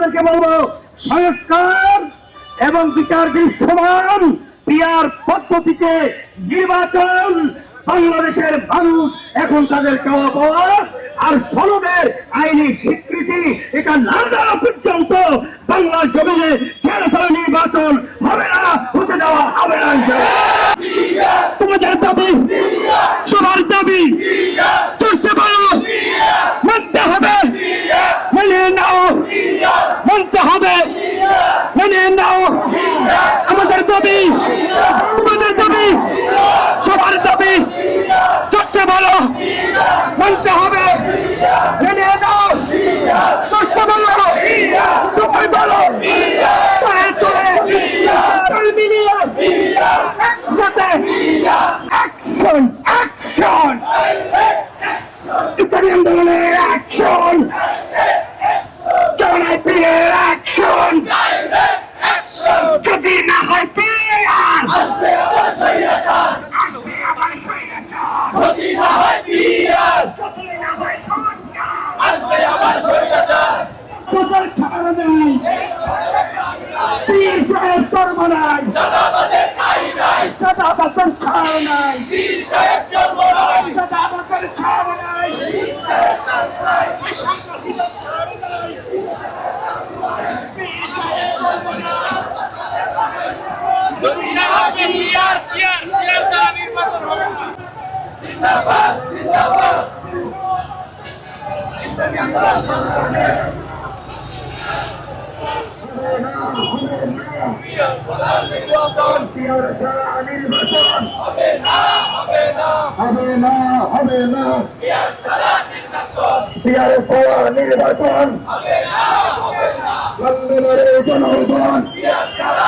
আপনাদেরকে বলবো, সংস্কার এবং বিচার দৃশ্যমান পিয়ার পদ্ধতিতে নির্বাচন বাংলাদেশের মানুষ এখন তাদের চাওয়া পাওয়া আর সনদের আইনি স্বীকৃতি এটা না দেওয়া পর্যন্ত বাংলার জমিনে ছেড়ে নির্বাচন হবে না, হতে দেওয়া হবে না। তোমাদের দাবি, সবার দাবি চলছে ভালো, মানতে হবে, মেনে নাও, মানতে হবে, মেনে নাও। আমাদের দাবি, তোমাদের দাবি, সবার দাবি চলছে ভালো, মানতে হবে, মেনে নাও, চলছে ভালো, সবাই ভালো, মিলিয়ে একসাথে অ্যাকশন, অ্যাকশন, ইসলামী আন্দোলনের অ্যাকশন, জনপ্রিয়ের অ্যাকশন, যদি না হয় পিয়ার আসবে আবার স্বৈরাচার, আসবে আবার স্বৈরাচার, যদি না হয় পিয়ার, যদি না হয় সরকার, আসবে আবার স্বৈরাচার। তোদের ছাড়া নাই, পীর সাহেব কর্ম নাই, দাদাবাদের ঠাই নাই, দাদাবাদের ছাড় নাই, পীর সাহেব কর্ম নাই, দাদাবাদের ছাড় নাই, পীর সাহেব কর্ম নাই, সন্ত্রাসীদের ছাড় নাই, পীর সাহেব কর্ম নাই। যদি না হয় পিয়ার, পিয়ার, পিয়ার ছাড়া নির্বাচন হবে না। জিন্দাবাদ, জিন্দাবাদ। ইসলামী আন্দোলন হবে না, হবে না, হবে না, হবে না, পিয়ার ছাড়া নির্বাচন, পিয়ার ছাড়া নির্বাচন হবে না, হবে না, জনগণ পিয়ার ছাড়া